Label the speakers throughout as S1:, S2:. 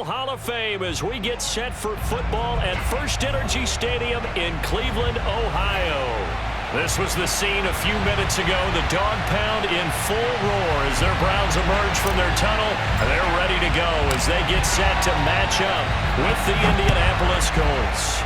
S1: Hall of Fame as we get set for football at First Energy Stadium in Cleveland, Ohio. This was the scene a few minutes ago. The dog pound in full roar as their Browns emerge from their tunnel. They're ready to go as they get set to match up with the Indianapolis Colts.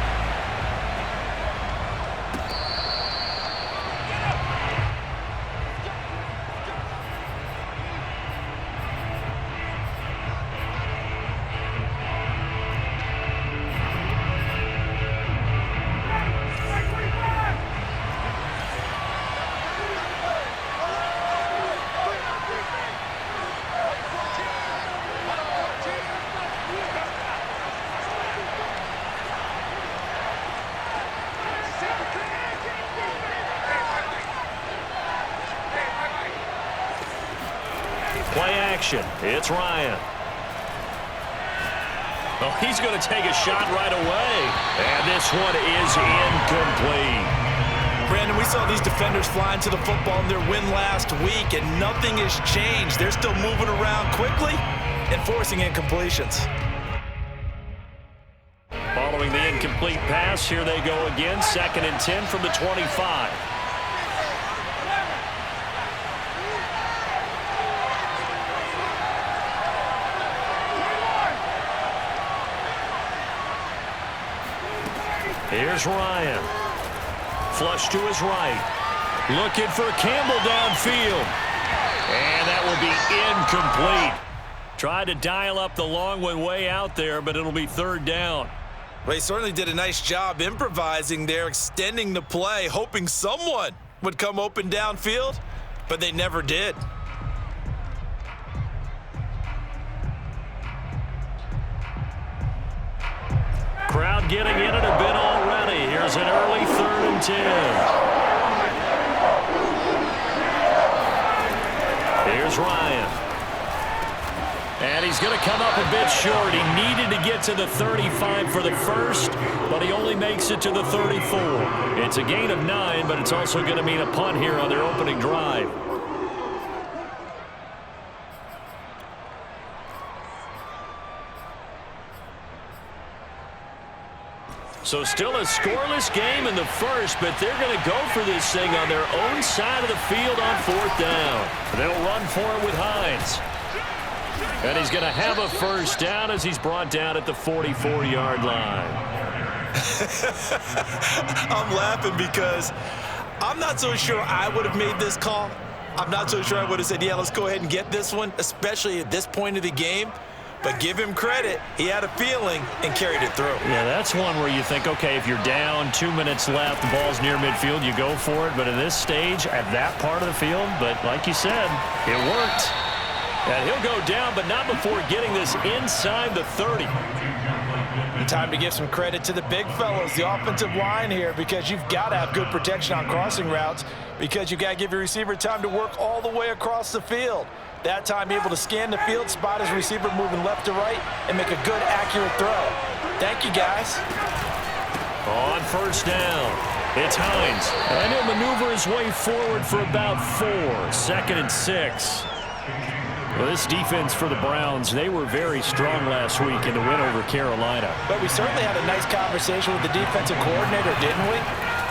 S1: Play action. It's Ryan. Oh, he's going to take a shot right away. And this one is incomplete.
S2: Brandon, we saw these defenders flying to the football in their win last week, and nothing has changed. They're still moving around quickly and forcing incompletions.
S1: Following the incomplete pass, here they go again. 2nd and 10 from the 25. Here's Ryan. Flush to his right. Looking for Campbell downfield. And that will be incomplete. Tried to dial up the long one way out there, but it'll be 3rd down.
S2: Well, he certainly did a nice job improvising there, extending the play, hoping someone would come open downfield, but they never did.
S1: Crowd getting in it a bit already. Here's an early 3rd and 10. Here's Ryan. And he's going to come up a bit short. He needed to get to the 35 for the first, but he only makes it to the 34. It's a gain of 9, but it's also going to mean a punt here on their opening drive. So still a scoreless game in the first, but they're going to go for this thing on their own side of the field on 4th down. They'll run for it with Hines. And he's going to have a 1st down as he's brought down at the 44-yard line.
S2: I'm laughing because I'm not so sure I would have made this call. I'm not so sure I would have said, yeah, let's go ahead and get this one, especially at this point of the game. But give him credit. He had a feeling and carried it through.
S1: Yeah, that's one where you think, okay, if you're down, 2 minutes left, the ball's near midfield, you go for it. But in this stage, at that part of the field, but like you said, it worked. And he'll go down, but not before getting this inside the 30.
S2: Time to give some credit to the big fellows, the offensive line here, because you've got to have good protection on crossing routes because you've got to give your receiver time to work all the way across the field. That time able to scan the field, spot his receiver moving left to right, and make a good, accurate throw. Thank you, guys.
S1: On 1st down, it's Hines. And he'll maneuver his way forward for about 4. 2nd and 6. Well, this defense for the Browns, they were very strong last week in the win over Carolina.
S2: But we certainly had a nice conversation with the defensive coordinator, didn't we?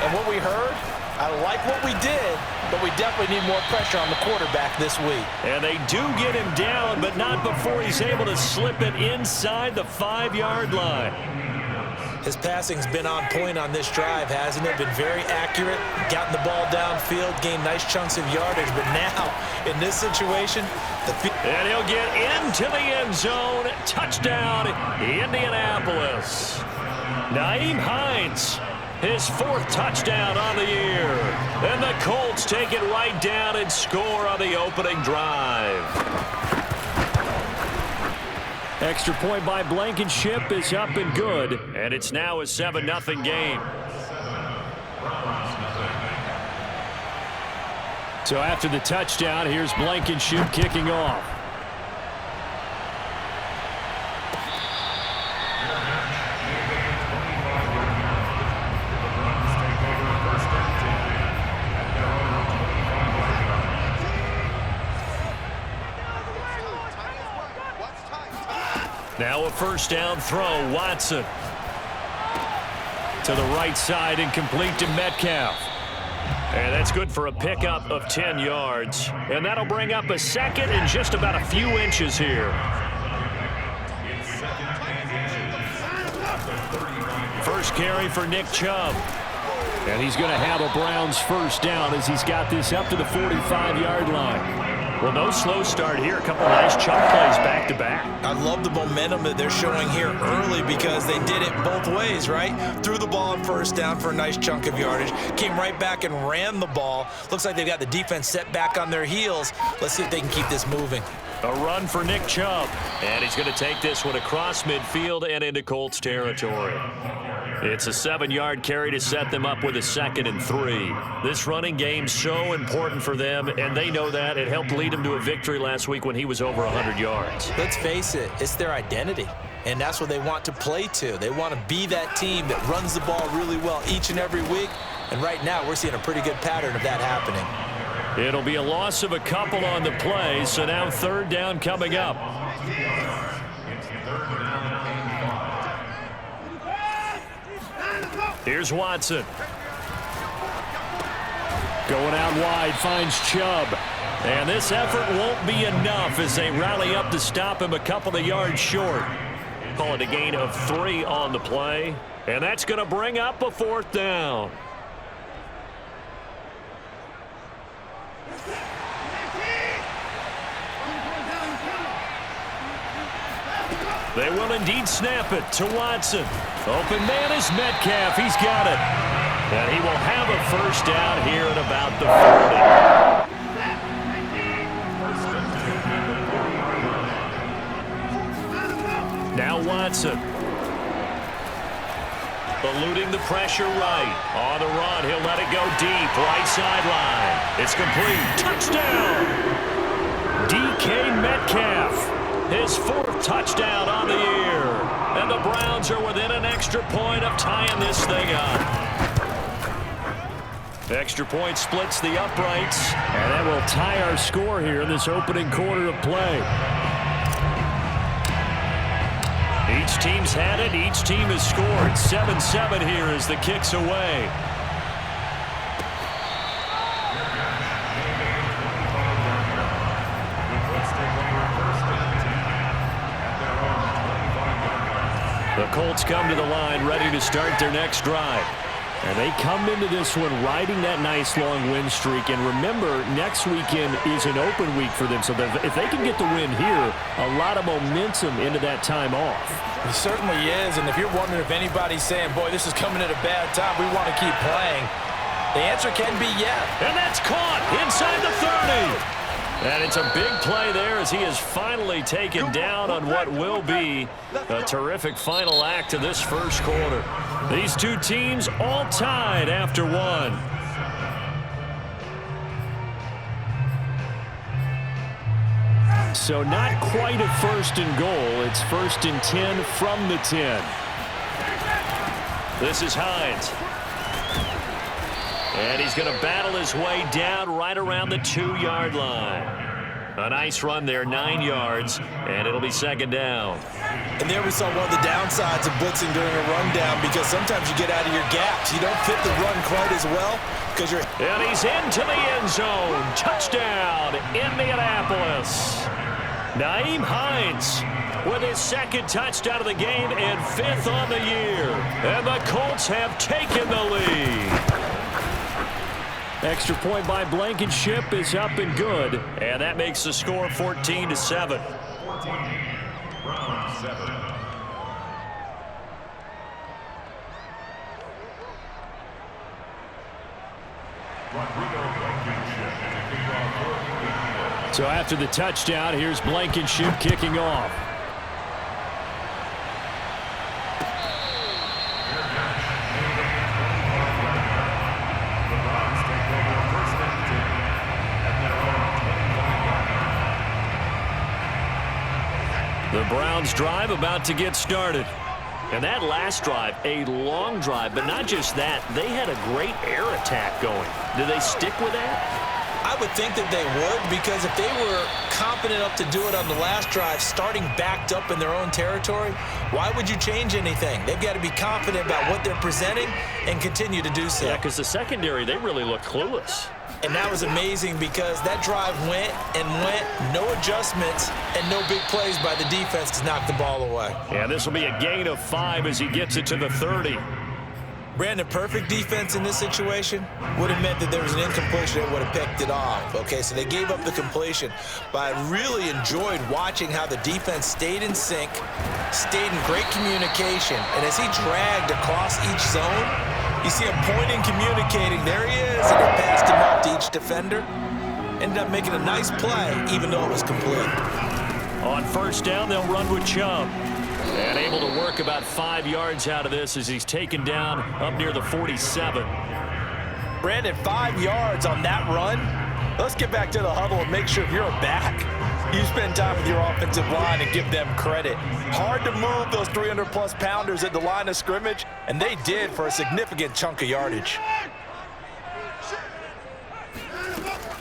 S2: And what we heard, I like what we did, but we definitely need more pressure on the quarterback this week.
S1: And they do get him down, but not before he's able to slip it inside the 5-yard line.
S2: His passing's been on point on this drive, hasn't it? Been very accurate, gotten the ball downfield, gained nice chunks of yardage, but now, in this situation,
S1: and he'll get into the end zone. Touchdown, Indianapolis. Nyheim Hines, his 4th touchdown on the year. And the Colts take it right down and score on the opening drive. Extra point by Blankenship is up and good, and it's now a 7-0 game. So after the touchdown, here's Blankenship kicking off. Now a first down throw. Watson to the right side and complete to Metcalf. And that's good for a pickup of 10 yards. And that'll bring up a second and just about a few inches here. First carry for Nick Chubb. And he's going to have a Browns first down as he's got this up to the 45-yard line. Well, no slow start here. A couple of nice chunk plays back-to-back.
S2: I love the momentum that they're showing here early because they did it both ways, right? Threw the ball on first down for a nice chunk of yardage. Came right back and ran the ball. Looks like they've got the defense set back on their heels. Let's see if they can keep this moving.
S1: A run for Nick Chubb. And he's going to take this one across midfield and into Colts territory. It's a 7-yard carry to set them up with a 2nd and 3. This running game's so important for them, and they know that. It helped lead them to a victory last week when he was over 100 yards.
S2: Let's face it, it's their identity, and that's what they want to play to. They want to be that team that runs the ball really well each and every week, and right now we're seeing a pretty good pattern of that happening.
S1: It'll be a loss of a couple on the play, so now 3rd down coming up. Here's Watson. Going out wide, finds Chubb. And this effort won't be enough as they rally up to stop him a couple of yards short. Call it a gain of 3 on the play. And that's going to bring up a 4th down. They will indeed snap it to Watson. Open man is Metcalf. He's got it. And he will have a first down here at about the 40. Now Watson. Eluding the pressure right. On the run, he'll let it go deep. Right sideline. It's complete. Touchdown. DK Metcalf. His 4th touchdown on the year. And the Browns are within an extra point of tying this thing up. Extra point splits the uprights. And that will tie our score here in this opening quarter of play. Each team's had it. Each team has scored. 7-7 here as the kick's away. The Colts come to the line ready to start their next drive. And they come into this one riding that nice long win streak. And remember, next weekend is an open week for them. So if they can get the win here, a lot of momentum into that time off.
S2: It certainly is. And if you're wondering if anybody's saying, boy, this is coming at a bad time, we want to keep playing, the answer can be yes.
S1: And that's caught inside the 30. And it's a big play there as he is finally taken down on what will be a terrific final act of this first quarter. These two teams all tied after 1. So not quite a 1st and goal. It's 1st and 10 from the 10. This is Hines. And he's going to battle his way down right around the 2-yard line. A nice run there, 9 yards, and it'll be 2nd down.
S2: And there we saw one of the downsides of blitzing during a rundown because sometimes you get out of your gaps. You don't fit the run quite as well because you're...
S1: And he's into the end zone. Touchdown, Indianapolis. Nyheim Hines with his 2nd touchdown of the game and 5th on the year. And the Colts have taken the lead. Extra point by Blankenship is up and good. And that makes the score 14-7. So after the touchdown, here's Blankenship kicking off. The Browns drive about to get started. And that last drive, a long drive, but not just that. They had a great air attack going. Do they stick with that?
S2: I would think that they would, because if they were confident enough to do it on the last drive, starting backed up in their own territory, why would you change anything? They've got to be confident about what they're presenting and continue to do so.
S1: Yeah, because the secondary, they really looked clueless.
S2: And that was amazing because that drive went and went, no adjustments, and no big plays by the defense to knock the ball away.
S1: Yeah, this will be a gain of 5 as he gets it to the 30.
S2: Brandon, perfect defense in this situation would have meant that there was an incompletion that would have picked it off. Okay, so they gave up the completion, but I really enjoyed watching how the defense stayed in sync, stayed in great communication, and as he dragged across each zone, you see him pointing, communicating. There he is, and he passed him off to each defender. Ended up making a nice play, even though it was complete.
S1: On first down, they'll run with Chubb. And able to work about 5 yards out of this as he's taken down up near the 47.
S2: Brandon, 5 yards on that run. Let's get back to the huddle and make sure if you're a back, you spend time with your offensive line and give them credit. Hard to move those 300-plus pounders at the line of scrimmage, and they did for a significant chunk of yardage.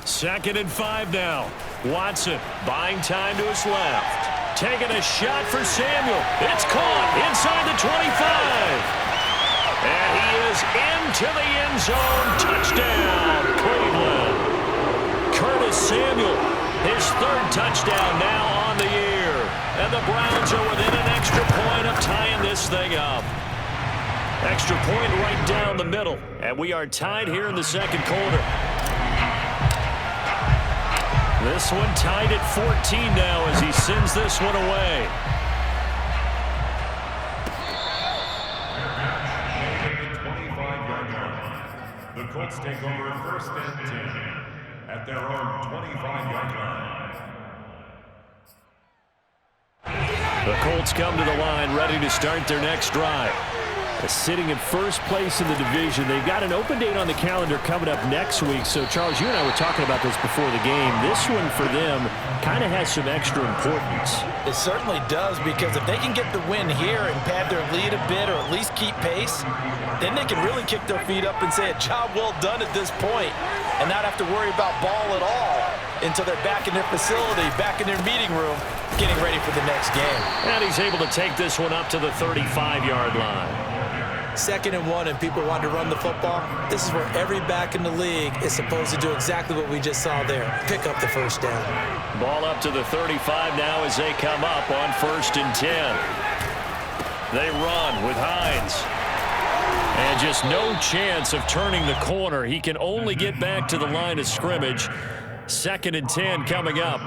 S1: 2nd and 5 now. Watson buying time to his left. Taking a shot for Samuel. It's caught inside the 25. And he is into the end zone. Touchdown, Cleveland. Curtis Samuel, his 3rd touchdown now on the year. And the Browns are within an extra point of tying this thing up. Extra point right down the middle. And we are tied here in the 2nd quarter. This one tied at 14 now as he sends this one away.
S3: The Colts take over 1st and 10 at their own 25-yard line.
S1: The Colts come to the line ready to start their next drive. Sitting in 1st place in the division. They've got an open date on the calendar coming up next week. So, Charles, you and I were talking about this before the game. This one for them kind of has some extra importance.
S2: It certainly does, because if they can get the win here and pad their lead a bit or at least keep pace, then they can really kick their feet up and say a job well done at this point and not have to worry about ball at all until they're back in their facility, back in their meeting room, getting ready for the next game.
S1: And he's able to take this one up to the 35-yard line.
S2: 2nd and 1 and people want to run the football. This is where every back in the league is supposed to do exactly what we just saw there. Pick up the 1st down.
S1: Ball up to the 35 now as they come up on 1st and 10. They run with Hines. And just no chance of turning the corner. He can only get back to the line of scrimmage. 2nd and 10 coming up.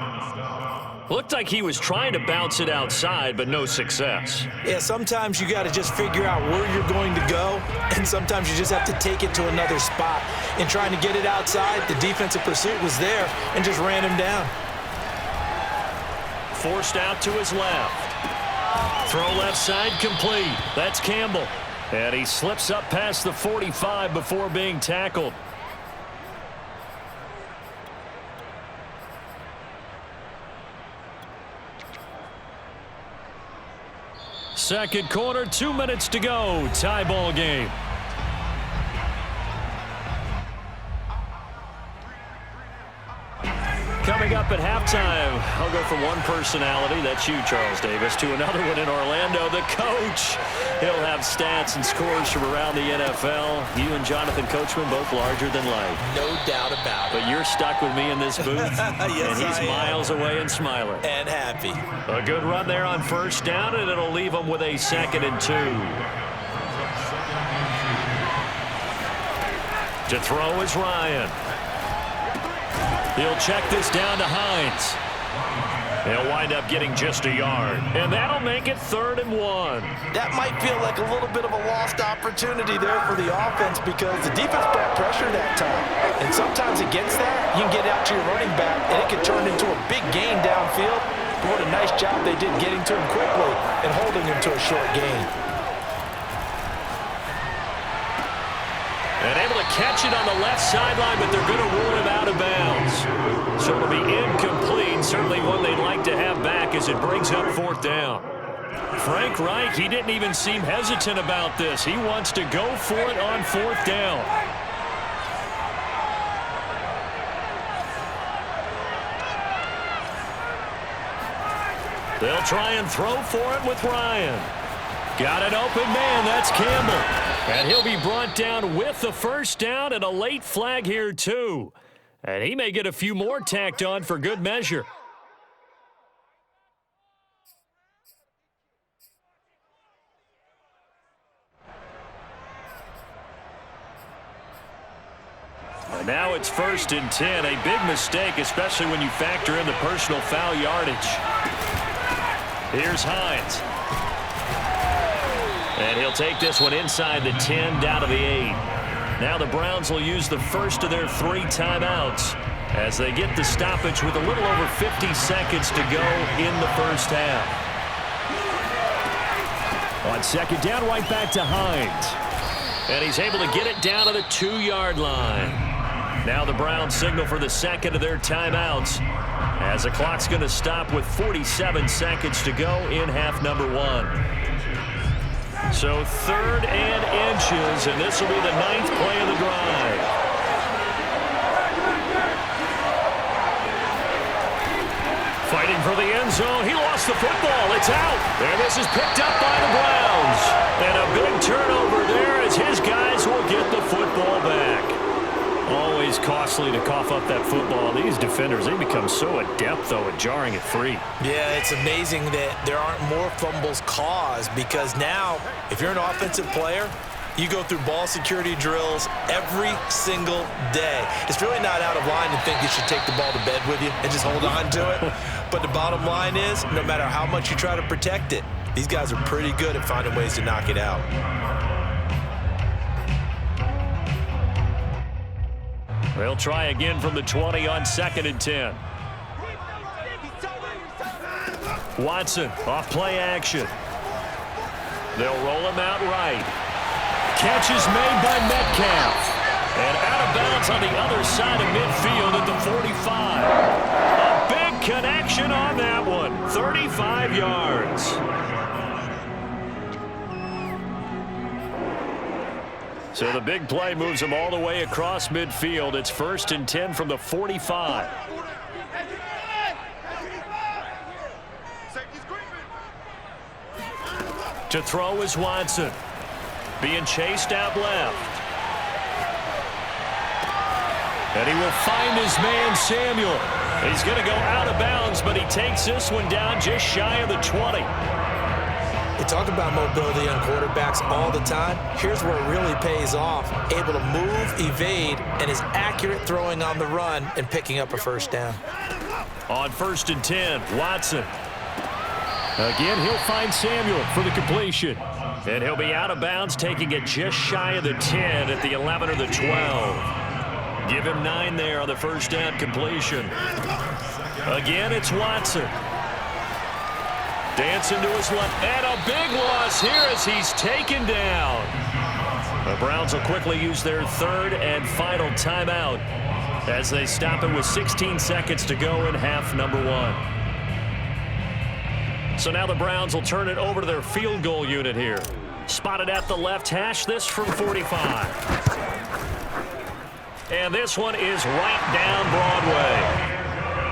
S1: Looked like he was trying to bounce it outside, but no success.
S2: Yeah, sometimes you got to just figure out where you're going to go, and sometimes you just have to take it to another spot. In trying to get it outside, the defensive pursuit was there and just ran him down.
S1: Forced out to his left. Throw left side complete. That's Campbell. And he slips up past the 45 before being tackled. Second quarter, 2 minutes to go. Tie ball game. Coming up at halftime, I'll go from one personality, that's you, Charles Davis, to another one in Orlando, the coach. He'll have stats and scores from around the NFL. You and Jonathan Coachman, both larger than life.
S2: No doubt about it.
S1: But you're stuck with me in this booth,
S2: yes,
S1: and he's miles away and smiling.
S2: And happy.
S1: A good run there on 1st down, and it'll leave him with a 2nd and 2. To throw is Ryan. He'll check this down to Hines. He'll wind up getting just a yard. And that'll make it 3rd and 1.
S2: That might feel like a little bit of a lost opportunity there for the offense because the defense brought pressure that time. And sometimes against that, you can get out to your running back, and it can turn into a big gain downfield. But what a nice job they did getting to him quickly and holding him to a short gain.
S1: And able to catch it on the left sideline, but they're going to rule him out of bounds. So it'll be incomplete. Certainly one they'd like to have back as it brings up 4th down. Frank Reich, he didn't even seem hesitant about this. He wants to go for it on 4th down. They'll try and throw for it with Ryan. Got an open man. That's Campbell. And he'll be brought down with the first down and a late flag here, too. And he may get a few more tacked on for good measure. And now it's 1st and 10. A big mistake, especially when you factor in the personal foul yardage. Here's Hines. And he'll take this one inside the 10, down to the 8. Now the Browns will use the first of their 3 timeouts as they get the stoppage with a little over 50 seconds to go in the first half. On 2nd down, right back to Hines. And he's able to get it down to the 2-yard line. Now the Browns signal for the 2nd of their timeouts as the clock's going to stop with 47 seconds to go in half number 1. So 3rd and inches, and this will be the 9th play of the drive. Fighting for the end zone. He lost the football. It's out. And this is picked up by the Browns. And a big turnover there as his guys will get the football back. Always costly to cough up that football. These defenders, they become so adept, though, at jarring it free.
S2: Yeah, it's amazing that there aren't more fumbles caused because now, if you're an offensive player, you go through ball security drills every single day. It's really not out of line to think you should take the ball to bed with you and just hold on to it. But the bottom line is, no matter how much you try to protect it, these guys are pretty good at finding ways to knock it out.
S1: They'll try again from the 20 on 2nd and 10. Watson off play action. They'll roll him out right. Catch is made by Metcalf. And out of bounds on the other side of midfield at the 45. A big connection on that one. 35 yards. So the big play moves them all the way across midfield. It's 1st and 10 from the 45. To throw is Watson. Being chased out left. And he will find his man Samuel. He's going to go out of bounds, but he takes this one down just shy of the 20.
S2: We talk about mobility on quarterbacks all the time. Here's where it really pays off. Able to move, evade, and is accurate throwing on the run and picking up a first down.
S1: On 1st and 10, Watson. Again, he'll find Samuel for the completion. And he'll be out of bounds, taking it just shy of the 10 at the 11 or the 12. Give him 9 there on the first down completion. Again, it's Watson. Dancing to his left, and a big loss here as he's taken down. The Browns will quickly use their 3rd and final timeout as they stop it with 16 seconds to go in half number 1. So now the Browns will turn it over to their field goal unit here. Spotted at the left hash, this from 45. And this one is right down Broadway.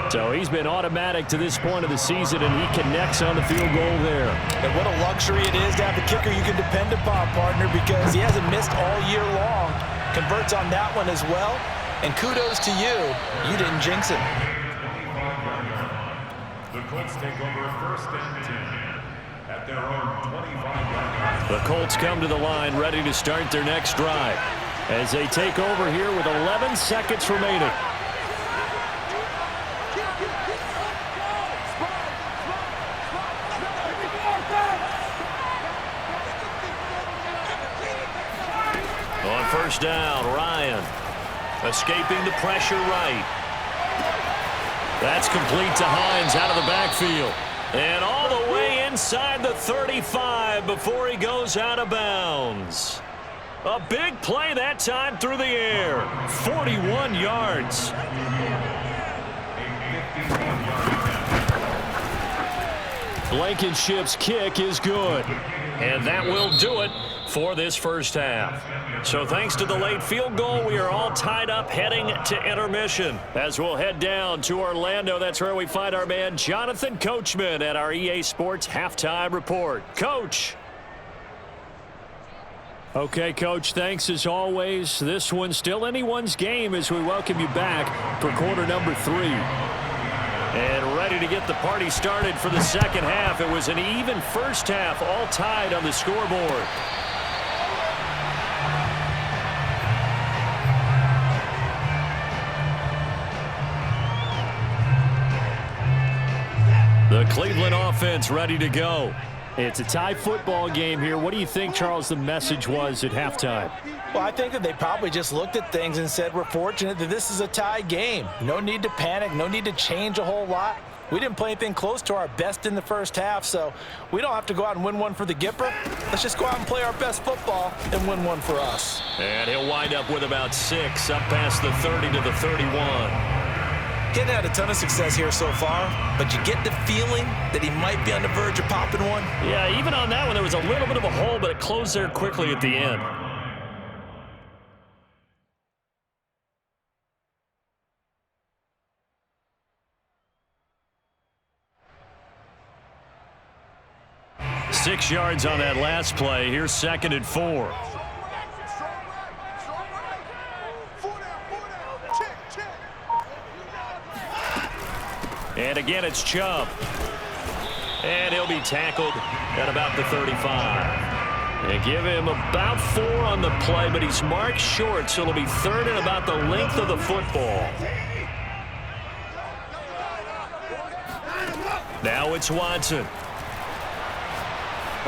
S1: So he's been automatic to this point of the season, and he connects on the field goal there.
S2: And what a luxury it is to have a kicker you can depend upon, partner, because he hasn't missed all year long. Converts on that one as well. And kudos to you. You didn't jinx him.
S3: The Colts take over 1st and 10 at their own 25-yard line.
S1: The Colts come to the line ready to start their next drive as they take over here with 11 seconds remaining. On 1st down, Ryan escaping the pressure right. That's complete to Hines out of the backfield. And all the way inside the 35 before he goes out of bounds. A big play that time through the air. 41 yards. Blankenship's kick is good. And that will do it for this first half. So thanks to the late field goal, we are all tied up heading to intermission. As we'll head down to Orlando, that's where we find our man Jonathan Coachman at our EA Sports Halftime Report. Coach. Okay, Coach, thanks as always. This one's still anyone's game as we welcome you back for quarter number 3. And ready to get the party started for the second half. It was an even first half, all tied on the scoreboard. The Cleveland offense ready to go. It's a tie football game here. What do you think, Charles, the message was at halftime?
S2: Well, I think that they probably just looked at things and said, we're fortunate that this is a tie game. No need to panic. No need to change a whole lot. We didn't play anything close to our best in the first half, so we don't have to go out and win one for the Gipper. Let's just go out and play our best football and win one for us.
S1: And he'll wind up with about 6, up past the 30 to the 31.
S2: Getting had a ton of success here so far, but you get the feeling that he might be on the verge of popping one.
S1: Yeah, even on that one, there was a little bit of a hole, but it closed there quickly at the end. Six yards on that last play. Here's 2nd and 4. And again, it's Chubb. And he'll be tackled at about the 35. They give him about 4 on the play, but he's marked short, so it'll be 3rd and about the length of the football. Now it's Watson.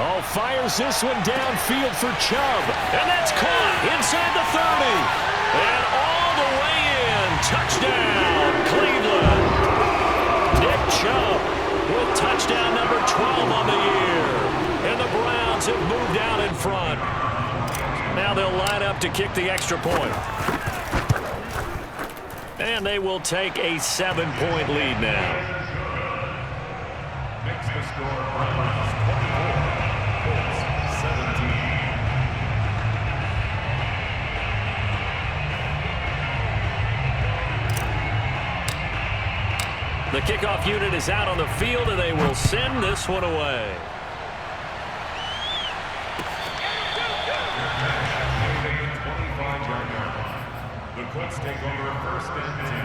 S1: Oh, fires this one downfield for Chubb. And that's caught inside the 30. And all the way in. Touchdown, Cleveland. Nick Chubb with touchdown number 12 on the year. And the Browns have moved out in front. Now they'll line up to kick the extra point. And they will take a 7-point lead now.
S3: Makes the score Browns 24, Colts 17.
S1: The kickoff unit is out on the field, and they will send this one away.
S3: The Colts take over 1st and 10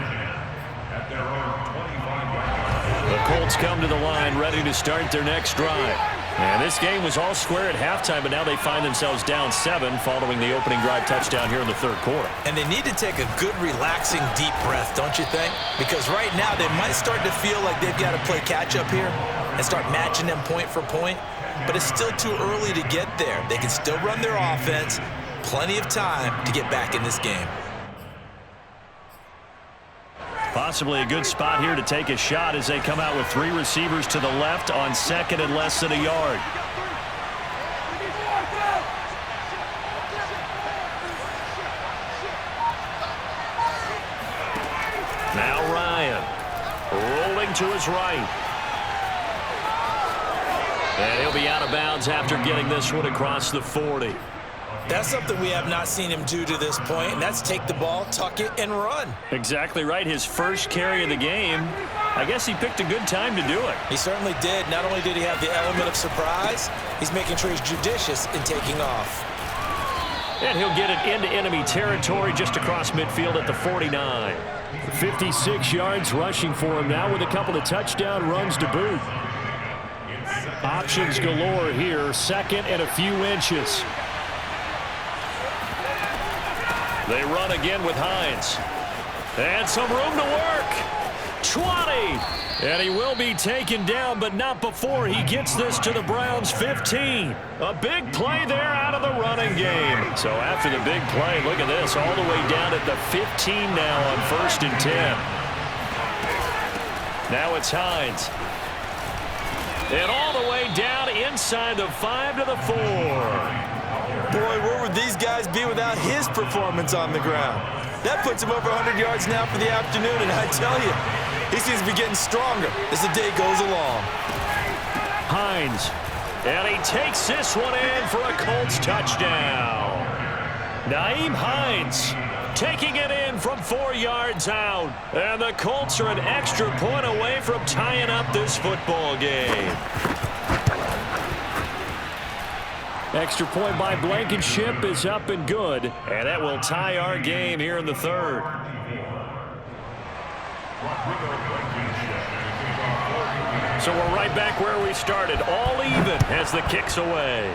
S3: at their own 25-yard line.
S1: The Colts come to the line ready to start their next drive. And this game was all square at halftime, but now they find themselves down 7 following the opening drive touchdown here in the 3rd quarter.
S2: And they need to take a good, relaxing, deep breath, don't you think? Because right now they might start to feel like they've got to play catch-up here and start matching them point for point. But it's still too early to get there. They can still run their offense. Plenty of time to get back in this game.
S1: Possibly a good spot here to take a shot as they come out with 3 receivers to the left on 2nd and less than a yard. Now Ryan rolling to his right. And he'll be out of bounds after getting this one across the 40.
S2: That's something we have not seen him do to this point, and that's take the ball, tuck it, and run.
S1: Exactly right. His first carry of the game. I guess he picked a good time to do it.
S2: He certainly did. Not only did he have the element of surprise, he's making sure he's judicious in taking off.
S1: And he'll get it into enemy territory just across midfield at the 49. 56 yards rushing for him now with a couple of touchdown runs to boot. Options galore here. 2nd and a few inches. They run again with Hines. And some room to work. 20. And he will be taken down, but not before he gets this to the Browns' 15. A big play there out of the running game. So after the big play, look at this, all the way down at the 15 now on 1st and 10. Now it's Hines. And all the way down inside the 5 to the 4.
S2: Boy, where would these guys be without his performance on the ground? That puts him over 100 yards now for the afternoon, and I tell you, he seems to be getting stronger as the day goes along.
S1: Hines And he takes this one in for a Colts touchdown. Nyheim Hines taking it in from 4 yards out. And the Colts are an extra point away from tying up this football game. Extra point by Blankenship is up and good. And that will tie our game here in the third. So we're right back where we started. All even as the kick's away.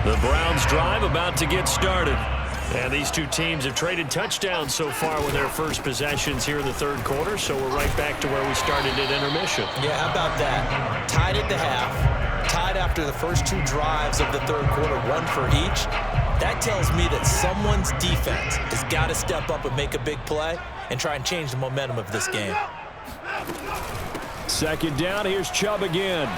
S1: The Browns drive about to get started. And these two teams have traded touchdowns so far with their first possessions here in the third quarter. So we're right back to where we started at intermission.
S2: Yeah, how about that? Tied at the half. Tied after the first 2 drives of the third quarter, 1 for each. That tells me that someone's defense has got to step up and make a big play and try and change the momentum of this game.
S1: Second down, here's Chubb again.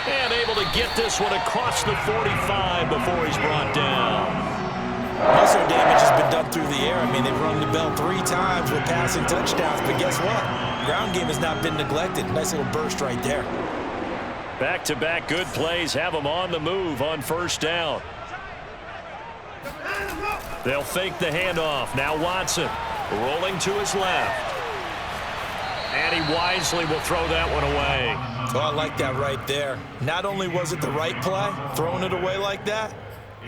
S1: And able to get this one across the 45 before he's brought down.
S2: Most of their damage has been done through the air. I mean, they've rung the bell 3 times with passing touchdowns, but guess what? Ground game has not been neglected. Nice little burst right there.
S1: Back-to-back good plays have them on the move on first down. They'll fake the handoff. Now Watson rolling to his left. And he wisely will throw that one away.
S2: Oh, I like that right there. Not only was it the right play, throwing it away like that,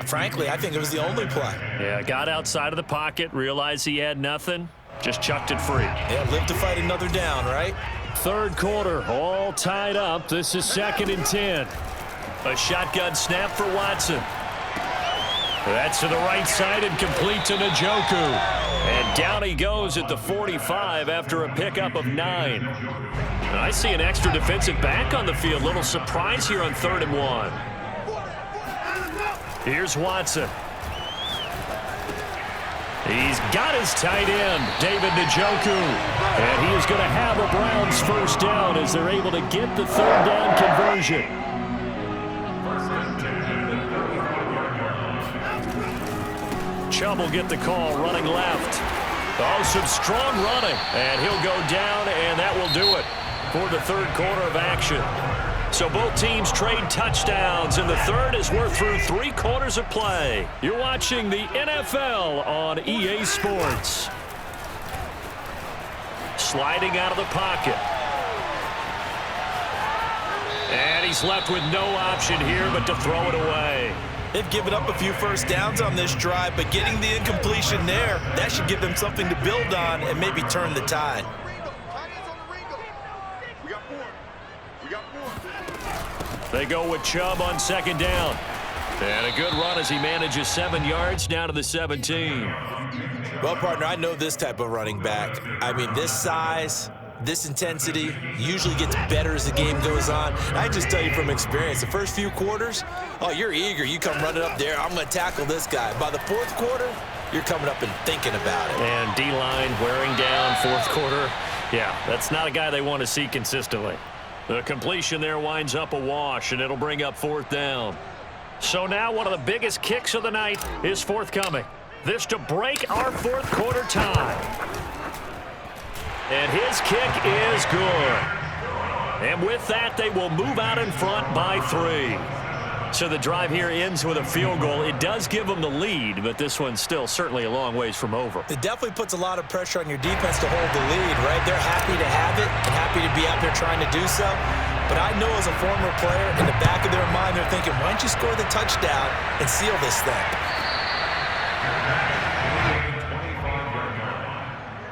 S2: frankly, I think it was the only play.
S1: Yeah, got outside of the pocket, realized he had nothing, just chucked it free.
S2: Yeah, live to fight another down, right?
S1: Third quarter, all tied up. This is 2nd and 10. A shotgun snap for Watson. That's to the right side and complete to Njoku. And down he goes at the 45 after a pickup of 9. And I see an extra defensive back on the field. Little surprise here on 3rd and 1. Here's Watson. He's got his tight end, David Njoku. And he is going to have a Browns first down as they're able to get the 3rd down conversion. Chubb will get the call running left. Oh, some strong running. And he'll go down, and that will do it for the third quarter of action. So both teams trade touchdowns, and the third as we're through 3 quarters of play. You're watching the NFL on EA Sports. Sliding out of the pocket. And he's left with no option here but to throw it away.
S2: They've given up a few first downs on this drive, but getting the incompletion there, that should give them something to build on and maybe turn the tide.
S1: They go with Chubb on 2nd down. And a good run as he manages 7 yards down to the 17.
S2: Well, partner, I know this type of running back. I mean, this size, this intensity usually gets better as the game goes on. And I just tell you from experience, the first few quarters, oh, you're eager. You come running up there, I'm going to tackle this guy. By the 4th quarter, you're coming up and thinking about it.
S1: And D-line wearing down 4th quarter. Yeah, that's not a guy they want to see consistently. The completion there winds up a wash, and it'll bring up 4th down. So now one of the biggest kicks of the night is forthcoming. This to break our 4th quarter tie. And his kick is good. And with that, they will move out in front by 3. So the drive here ends with a field goal. It does give them the lead, but this one's still certainly a long ways from over.
S2: It definitely puts a lot of pressure on your defense to hold the lead, right? They're happy to have it and happy to be out there trying to do so. But I know as a former player, in the back of their mind, they're thinking, why don't you score the touchdown and seal this thing?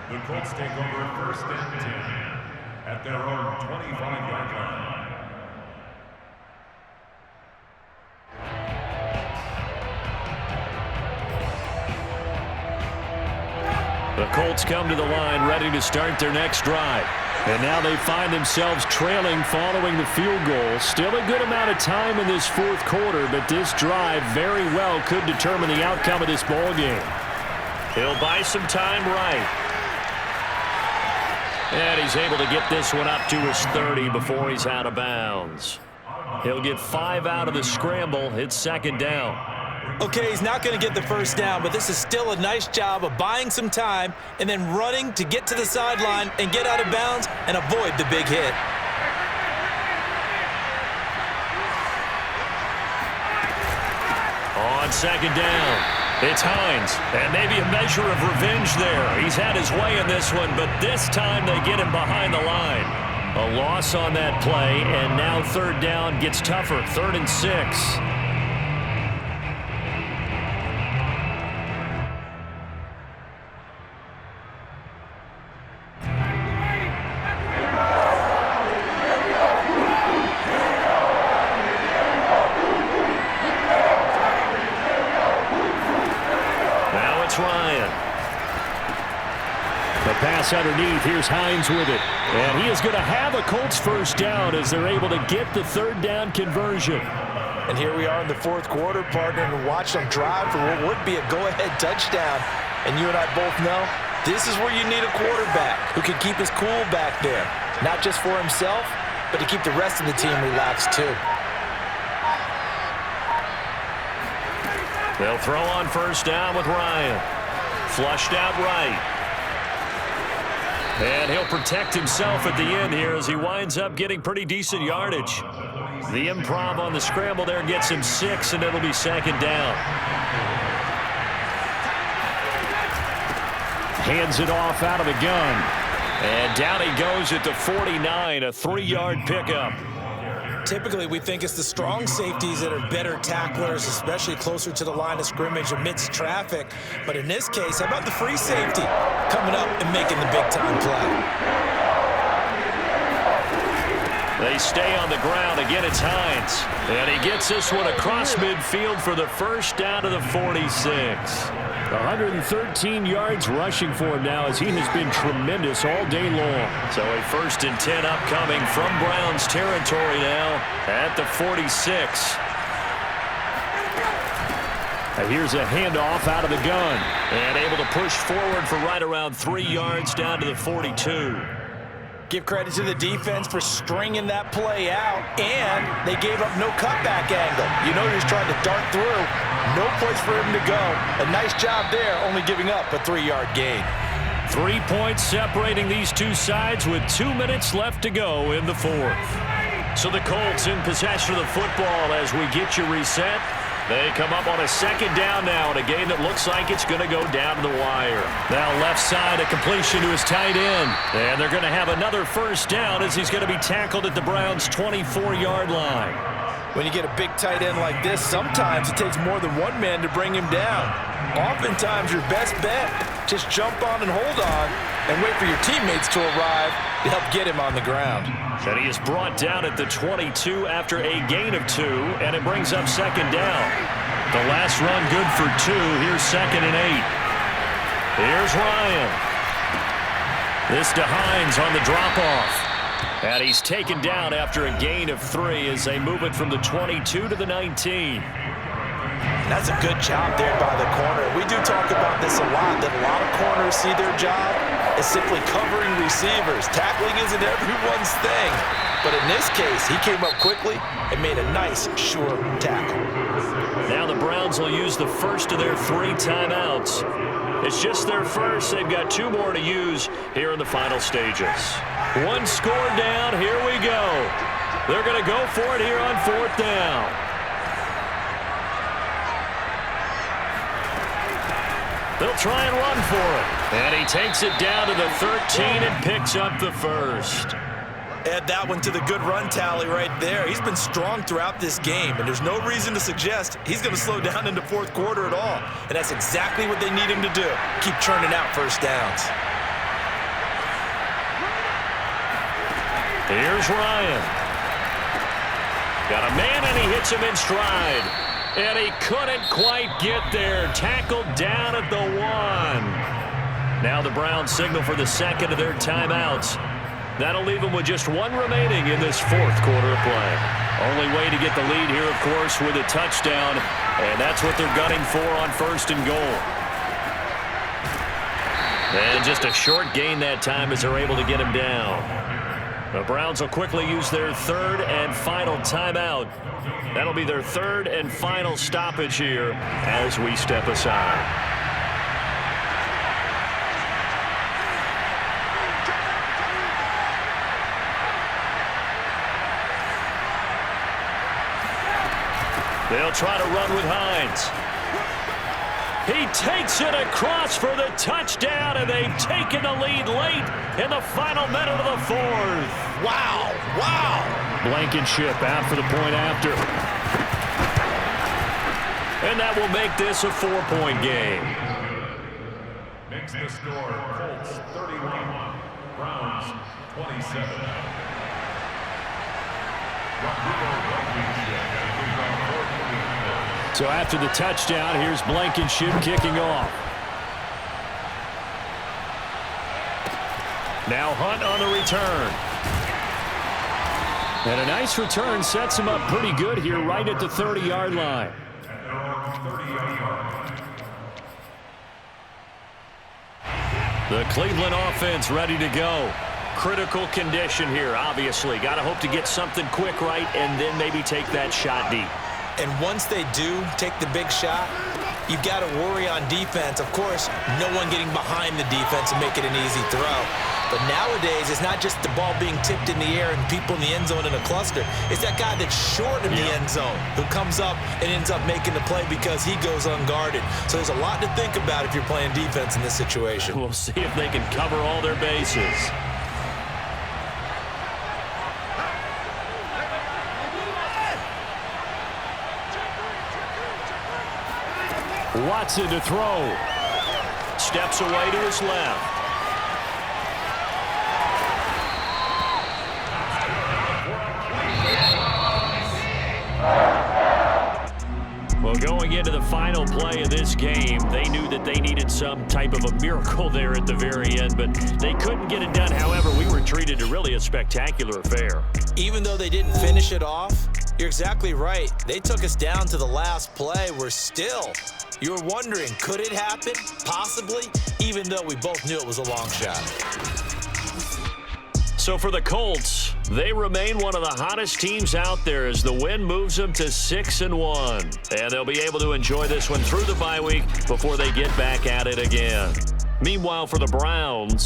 S3: The Colts take over 1st and 10 at their own 25-yard line.
S1: The Colts come to the line ready to start their next drive. And now they find themselves trailing following the field goal. Still a good amount of time in this 4th quarter, but this drive very well could determine the outcome of this ball game. He'll buy some time right. And he's able to get this one up to his 30 before he's out of bounds. He'll get 5 out of the scramble. It's 2nd down.
S2: Okay, he's not going to get the first down, but this is still a nice job of buying some time and then running to get to the sideline and get out of bounds and avoid the big hit.
S1: On second down, it's Hines, and maybe a measure of revenge there. He's had his way in this one, but this time they get him behind the line. A loss on that play, and now third down gets tougher, 3rd and 6. Pass underneath. Here's Hines with it. And he is going to have a Colts first down as they're able to get the third down conversion.
S2: And here we are in the fourth quarter, partner, and watch them drive for what would be a go-ahead touchdown. And you and I both know this is where you need a quarterback who can keep his cool back there. Not just for himself, but to keep the rest of the team relaxed too.
S1: They'll throw on first down with Ryan. Flushed out right. And he'll protect himself at the end here as he winds up getting pretty decent yardage. The improv on the scramble there gets him 6, and it'll be second down. Hands it off out of the gun. And down he goes at the 49, a 3-yard pickup.
S2: Typically, we think it's the strong safeties that are better tacklers, especially closer to the line of scrimmage amidst traffic. But in this case, how about the free safety coming up and making the big-time play?
S1: They stay on the ground. Again, it's Hines. And he gets this one across midfield for the first down to the 46. 113 yards rushing for him now as he has been tremendous all day long. So a 1st and 10 upcoming from Browns territory now at the 46. Here's a handoff out of the gun and able to push forward for right around 3 yards down to the 42.
S2: Give credit to the defense for stringing that play out, and they gave up no cutback angle. You know, he was trying to dart through. No place for him to go. A nice job there, only giving up a 3-yard gain.
S1: 3 points separating these two sides with 2 minutes left to go in the fourth. So the Colts in possession of the football as we get you reset. They come up on a second down now in a game that looks like it's going to go down to the wire. Now left side, a completion to his tight end. And they're going to have another first down as he's going to be tackled at the Browns' 24-yard line.
S2: When you get a big tight end like this, sometimes it takes more than one man to bring him down. Oftentimes, your best bet, just jump on and hold on and wait for your teammates to arrive to help get him on the ground.
S1: And he is brought down at the 22 after a gain of 2, and it brings up second down. The last run good for 2. Here's 2nd and 8. Here's Ryan. This to Hines on the drop-off. And he's taken down after a gain of 3 as they move it from the 22 to the 19.
S2: That's a good job there by the corner. We do talk about this a lot, that a lot of corners see their job as simply covering receivers. Tackling isn't everyone's thing. But in this case, he came up quickly and made a nice, sure tackle.
S1: Now the Browns will use the first of their 3 timeouts. It's just their first. They've got 2 more to use here in the final stages. 1 score down. Here we go. They're going to go for it here on 4th down. They'll try and run for it. And he takes it down to the 13 and picks up the first.
S2: Add that one to the good run tally right there. He's been strong throughout this game, and there's no reason to suggest he's going to slow down in the fourth quarter at all. And that's exactly what they need him to do. Keep churning out first downs.
S1: Here's Ryan. Got a man, and he hits him in stride. And he couldn't quite get there. Tackled down at the 1. Now the Browns signal for the second of their timeouts. That'll leave them with just 1 remaining in this fourth quarter of play. Only way to get the lead here, of course, with a touchdown. And that's what they're gunning for on 1st and goal. And just a short gain that time as they're able to get him down. The Browns will quickly use their third and final timeout. That'll be their third and final stoppage here as we step aside. They'll try to run with Hines. He takes it across for the touchdown, and they've taken the lead late in the final minute of the fourth.
S2: Wow, wow.
S1: Blankenship out for the point after. And that will make this a 4-point game.
S3: Makes the score Colts 31, Browns 27.
S1: So after the touchdown, here's Blankenship kicking off. Now Hunt on the return. And a nice return sets him up pretty good here right at the 30-yard line. The Cleveland offense ready to go. Critical condition here, obviously. Got to hope to get something quick right and then maybe take that shot deep.
S2: And once they do take the big shot, you've got to worry on defense. Of course, no one getting behind the defense and make it an easy throw. But nowadays, it's not just the ball being tipped in the air and people in the end zone in a cluster. It's that guy that's short of the end zone who comes up and ends up making the play because he goes unguarded. So there's a lot to think about if you're playing defense in this situation.
S1: We'll see if they can cover all their bases. Watson to throw. Steps away to his left. Well, going into the final play of this game, they knew that they needed some type of a miracle there at the very end, but they couldn't get it done. However, we were treated to really a spectacular affair.
S2: Even though they didn't finish it off, you're exactly right. They took us down to the last play. We're still, you were wondering, could it happen? Possibly, even though we both knew it was a long shot.
S1: So for the Colts, they remain one of the hottest teams out there as the win moves them to 6-1. And they'll be able to enjoy this one through the bye week before they get back at it again. Meanwhile, for the Browns,